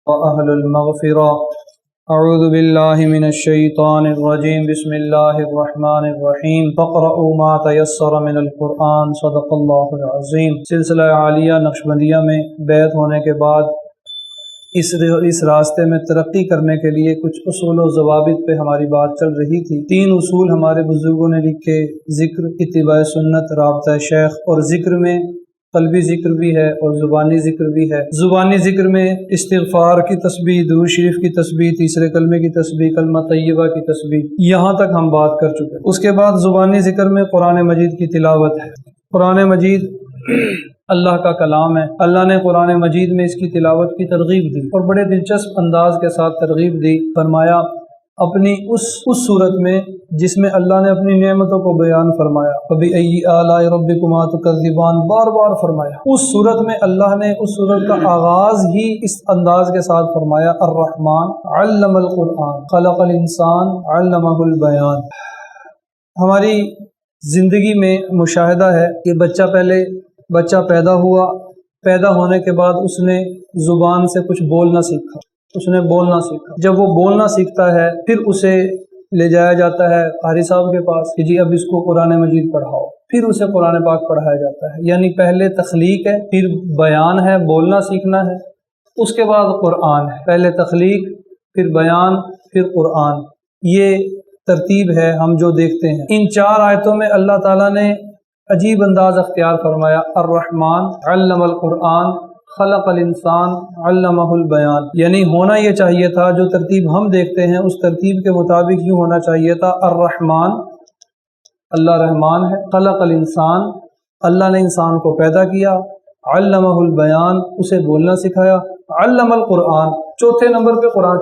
وأهل المغفرة اعوذ باللہ من الشیطان الرجیم بسم اللہ الرحمن الرحیم فاقرؤوا ما تیسر من القرآن صدق اللہ العظیم۔ سلسلہ عالیہ نقشبندیہ میں بیعت ہونے کے بعد اس راستے میں ترقی کرنے کے لیے کچھ اصول و ضوابط پہ ہماری بات چل رہی تھی۔ 3 اصول ہمارے بزرگوں نے لکھے، ذکر، اتباع سنت، رابطہ شیخ، اور ذکر میں قلبی ذکر بھی ہے اور زبانی ذکر بھی ہے۔ زبانی ذکر میں استغفار کی تسبیح، درود شریف کی تسبیح، تیسرے کلمے کی تسبیح، کلمہ طیبہ کی تسبیح، یہاں تک ہم بات کر چکے۔ اس کے بعد زبانی ذکر میں قرآن مجید کی تلاوت ہے۔ قرآن مجید اللہ کا کلام ہے، اللہ نے قرآن مجید میں اس کی تلاوت کی ترغیب دی اور بڑے دلچسپ انداز کے ساتھ ترغیب دی۔ فرمایا اپنی اس صورت میں جس میں اللہ نے اپنی نعمتوں کو بیان فرمایا، فَبِأَيِّ آلَاءِ رَبِّكُمَا تُكَذِّبَانِ، بار بار فرمایا۔ اس صورت میں اللہ نے اس صورت کا آغاز ہی اس انداز کے ساتھ فرمایا، الرحمن علم القرآن خلق الانسان علمہ البیان۔ ہماری زندگی میں مشاہدہ ہے کہ بچہ پیدا ہوا، پیدا ہونے کے بعد اس نے زبان سے کچھ بولنا سیکھا، جب وہ بولنا سیکھتا ہے پھر اسے لے جایا جاتا ہے قاری صاحب کے پاس کہ جی اب اس کو قرآن مجید پڑھاؤ، پھر اسے قرآن پاک پڑھایا جاتا ہے۔ یعنی پہلے تخلیق ہے، پھر بیان ہے، بولنا سیکھنا ہے، اس کے بعد قرآن ہے۔ پہلے تخلیق، پھر بیان، پھر قرآن، یہ ترتیب ہے ہم جو دیکھتے ہیں۔ ان 4 آیتوں میں اللہ تعالیٰ نے عجیب انداز اختیار فرمایا، الرحمن علم القرآن خلق الانسان علمہ البیان۔ یعنی ہونا یہ چاہیے تھا، جو ترتیب ہم دیکھتے ہیں اس ترتیب کے مطابق یوں ہونا چاہیے تھا، الرحمن اللہ رحمان ہے، خلق الانسان اللہ نے انسان کو پیدا کیا، علمہ البیان اسے بولنا سکھایا، علم القرآن چوتھے نمبر پہ قرآن،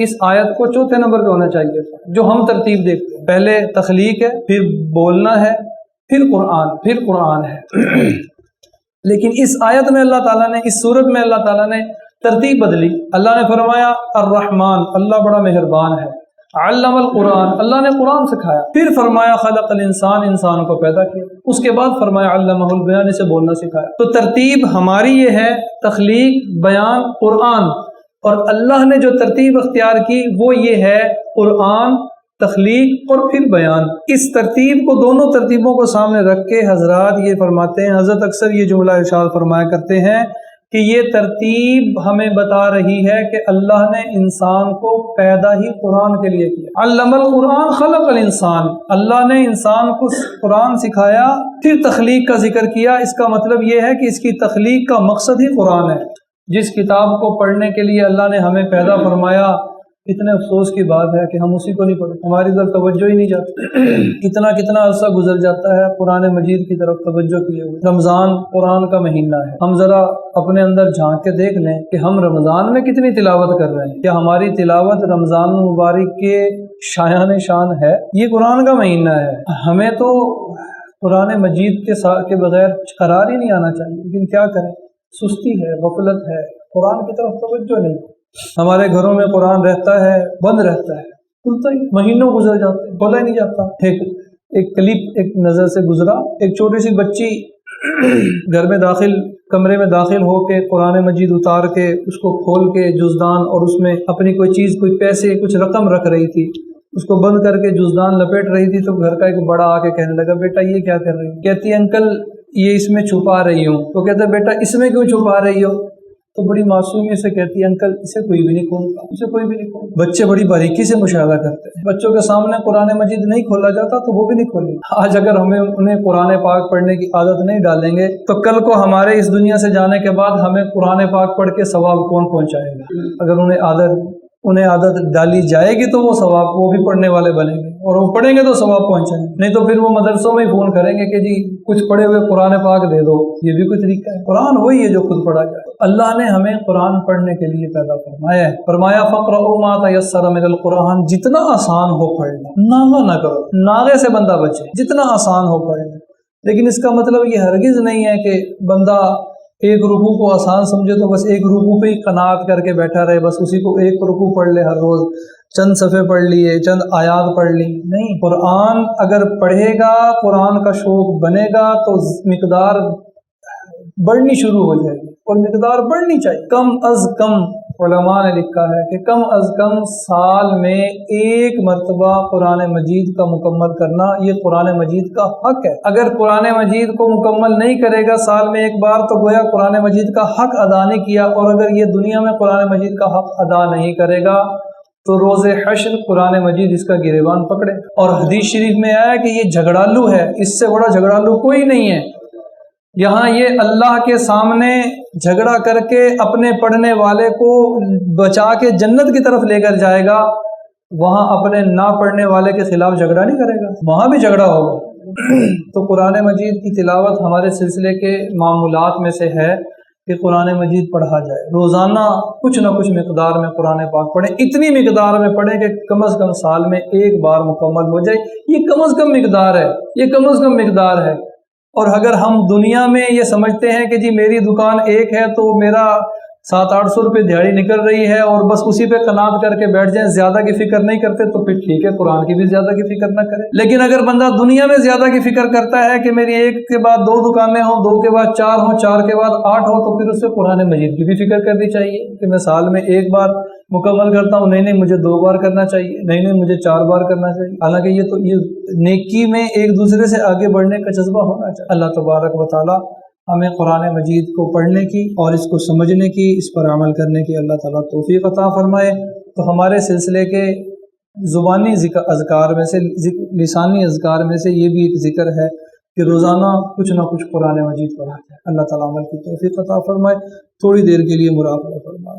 اس آیت کو چوتھے نمبر پہ ہونا چاہیے تھا جو ہم ترتیب دیکھتے ہیں۔ پہلے تخلیق ہے، پھر بولنا ہے، پھر قرآن ہے۔ لیکن اس آیت میں اللہ تعالیٰ نے، اس صورت میں اللہ تعالیٰ نے ترتیب بدلی۔ اللہ نے فرمایا الرحمن اللہ بڑا مہربان ہے، علم القرآن اللہ نے قرآن سکھایا، پھر فرمایا خلق الانسان انسان کو پیدا کیا، اس کے بعد فرمایا علمہ البیان اسے بولنا سکھایا۔ تو ترتیب ہماری یہ ہے، تخلیق، بیان، قرآن، اور اللہ نے جو ترتیب اختیار کی وہ یہ ہے، قرآن، تخلیق اور پھر بیان۔ اس ترتیب کو، دونوں ترتیبوں کو سامنے رکھ کے حضرات یہ فرماتے ہیں، حضرت اکثر یہ جملہ ارشاد فرمایا کرتے ہیں کہ یہ ترتیب ہمیں بتا رہی ہے کہ اللہ نے انسان کو پیدا ہی قرآن کے لیے کیا۔ علم القرآن خلق الانسان، اللہ نے انسان کو قرآن سکھایا، پھر تخلیق کا ذکر کیا۔ اس کا مطلب یہ ہے کہ اس کی تخلیق کا مقصد ہی قرآن ہے۔ جس کتاب کو پڑھنے کے لیے اللہ نے ہمیں پیدا فرمایا، اتنے افسوس کی بات ہے کہ ہم اسی کو نہیں پڑھتے، ہماری طرف توجہ ہی نہیں جاتی۔ کتنا عرصہ گزر جاتا ہے قرآن مجید کی طرف توجہ کیے ہوئے۔ رمضان قرآن کا مہینہ ہے، ہم ذرا اپنے اندر جھانک کے دیکھ لیں کہ ہم رمضان میں کتنی تلاوت کر رہے ہیں۔ کیا ہماری تلاوت رمضان مبارک کے شایان شان ہے؟ یہ قرآن کا مہینہ ہے، ہمیں تو قرآن مجید کے بغیر قرار ہی نہیں آنا چاہیے، لیکن کیا کریں، سستی ہے، غفلت ہے، قرآن کی طرف توجہ نہیں۔ ہمارے گھروں میں قرآن رہتا ہے، بند رہتا ہے، کھلتا ہی مہینوں گزر جاتے ہیں، کھولا ہی نہیں جاتا۔ ایک کلپ ایک نظر سے گزرا، ایک چھوٹی سی بچی کمرے میں داخل ہو کے قرآن مجید اتار کے اس کو کھول کے جزدان اور اس میں اپنی کوئی چیز، کوئی پیسے، کچھ رقم رکھ رہی تھی، اس کو بند کر کے جزدان لپیٹ رہی تھی، تو گھر کا ایک بڑا آ کے کہنے لگا، بیٹا یہ کیا کر رہی ہو؟ کہتی انکل یہ اس میں چھپا رہی ہوں۔ تو کہتا بیٹا اس میں کیوں چھپا رہی ہو؟ تو بڑی معصومیت سے کہتی ہے انکل اسے کوئی بھی نہیں کھولتا، اسے کوئی بھی نہیں کھولتا۔ بچے بڑی باریکی سے مشاہدہ کرتے ہیں، بچوں کے سامنے قرآن مجید نہیں کھولا جاتا تو وہ بھی نہیں کھولیں گے۔ آج اگر ہمیں انہیں قرآن پاک پڑھنے کی عادت نہیں ڈالیں گے تو کل کو ہمارے اس دنیا سے جانے کے بعد ہمیں قرآن پاک پڑھ کے ثواب کون پہنچائے گا؟ اگر انہیں عادت ڈالی جائے گی تو وہ ثواب، وہ بھی پڑھنے والے بنیں گے اور وہ پڑھیں گے تو ثواب پہنچائیں گے، نہیں تو پھر وہ مدرسوں میں ہی فون کریں گے کہ جی کچھ پڑھے ہوئے قرآن پاک دے دو۔ یہ بھی کوئی طریقہ ہے؟ قرآن وہی ہے جو خود پڑھا جائے۔ اللہ نے ہمیں قرآن پڑھنے کے لیے پیدا فرمایا ہے، فرمایا فَاقْرَؤُوا مَا تَيَسَّرَ مِنَ الْقُرْآنِ، جتنا آسان ہو پڑھ لو، ناغہ نہ کرو، ناغے سے بندہ بچے، جتنا آسان ہو پڑھ لو۔ لیکن اس کا مطلب یہ ہرگز نہیں ہے کہ بندہ ایک رکوع کو آسان سمجھے تو بس ایک رکوع پہ ہی قناعت کر کے بیٹھا رہے، بس اسی کو ایک رکوع پڑھ لے ہر روز، چند صفحے پڑھ لیے، چند آیات پڑھ لی۔ نہیں، قرآن اگر پڑھے گا، قرآن کا شوق بنے گا تو مقدار بڑھنی شروع ہو جائے گی، اور مقدار بڑھنی چاہیے، کم از کم علماء نے لکھا ہے کہ کم از کم سال میں ایک مرتبہ قرآن مجید کا مکمل کرنا یہ قرآن مجید کا حق ہے۔ اگر قرآن مجید کو مکمل نہیں کرے گا سال میں ایک بار تو گویا قرآن مجید کا حق ادا نہیں کیا، اور اگر یہ دنیا میں قرآن مجید کا حق ادا نہیں کرے گا تو روز حشر قرآن مجید اس کا گریبان پکڑے۔ اور حدیث شریف میں آیا کہ یہ جھگڑالو ہے، اس سے بڑا جھگڑالو کوئی نہیں ہے۔ یہاں یہ اللہ کے سامنے جھگڑا کر کے اپنے پڑھنے والے کو بچا کے جنت کی طرف لے کر جائے گا، وہاں اپنے نہ پڑھنے والے کے خلاف جھگڑا نہیں کرے گا، وہاں بھی جھگڑا ہوگا۔ تو قرآن مجید کی تلاوت ہمارے سلسلے کے معمولات میں سے ہے کہ قرآن مجید پڑھا جائے، روزانہ کچھ نہ کچھ مقدار میں قرآن پاک پڑھیں، اتنی مقدار میں پڑھیں کہ کم از کم سال میں ایک بار مکمل ہو جائے۔ یہ کم از کم مقدار ہے، یہ کم از کم مقدار ہے۔ اور اگر ہم دنیا میں یہ سمجھتے ہیں کہ جی میری دکان ایک ہے تو میرا 700-800 روپے دیہڑی نکل رہی ہے اور بس اسی پہ قناعت کر کے بیٹھ جائیں، زیادہ کی فکر نہیں کرتے، تو پھر ٹھیک ہے، قرآن کی بھی زیادہ کی فکر نہ کرے۔ لیکن اگر بندہ دنیا میں زیادہ کی فکر کرتا ہے کہ میری ایک کے بعد 2 دکانیں ہوں، 2 کے بعد 4 ہوں، 4 کے بعد 8 ہوں، تو پھر اس سے قرآن مجید کی بھی فکر کرنی چاہیے کہ میں سال میں ایک بار مکمل کرتا ہوں، نہیں مجھے 2 بار کرنا چاہیے، نہیں مجھے 4 بار کرنا چاہیے۔ حالانکہ یہ نیکی میں ایک دوسرے سے آگے بڑھنے کا جذبہ ہونا چاہیے۔ اللہ تبارک و تعالی ہمیں قرآن مجید کو پڑھنے کی اور اس کو سمجھنے کی، اس پر عمل کرنے کی اللہ تعالیٰ توفیق عطا فرمائے۔ تو ہمارے سلسلے کے زبانی اذکار میں سے، لسانی اذکار میں سے یہ بھی ایک ذکر ہے کہ روزانہ کچھ نہ کچھ قرآن مجید پڑھا جائے۔ اللہ تعالیٰ عمل کی توفیق عطا فرمائے۔ تھوڑی دیر کے لیے مراقبہ فرمائے۔